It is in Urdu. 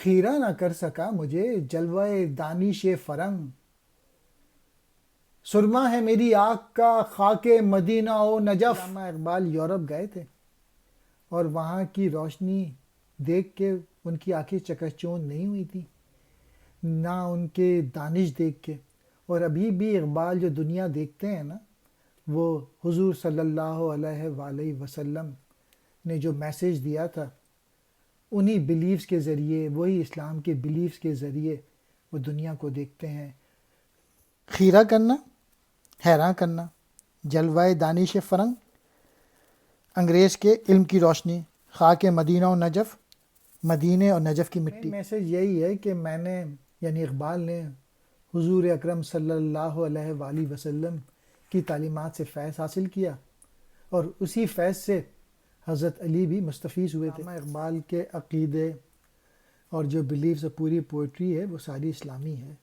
خیرہ نہ کر سکا مجھے جلوہ دانش فرنگ، سرما ہے میری آنکھ کا خاک مدینہ و نجف۔ علامہ اقبال یورپ گئے تھے اور وہاں کی روشنی دیکھ کے ان کی آنکھیں چکچون نہیں ہوئی تھی، نہ ان کے دانش دیکھ کے۔ اور ابھی بھی اقبال جو دنیا دیکھتے ہیں نا، وہ حضور صلی اللہ علیہ وآلہ وسلم نے جو میسیج دیا تھا، انہی بلیفز کے ذریعے، وہی اسلام کے بلیفز کے ذریعے وہ دنیا کو دیکھتے ہیں۔ خیرہ کرنا، حیران کرنا، جلوہ دانش فرنگ، انگریز کے علم کی روشنی، خاک مدینہ و نجف، مدینے اور نجف کی مٹی۔ میسیج یہی ہے کہ میں نے، یعنی اقبال نے، حضور اکرم صلی اللہ علیہ وآلہ وسلم کی تعلیمات سے فیض حاصل کیا، اور اسی فیض سے حضرت علی بھی مستفیض ہوئے تھے۔ علامہ اقبال کے عقیدے اور جو بلیفز اور پوری پوئٹری ہے وہ ساری اسلامی ہے۔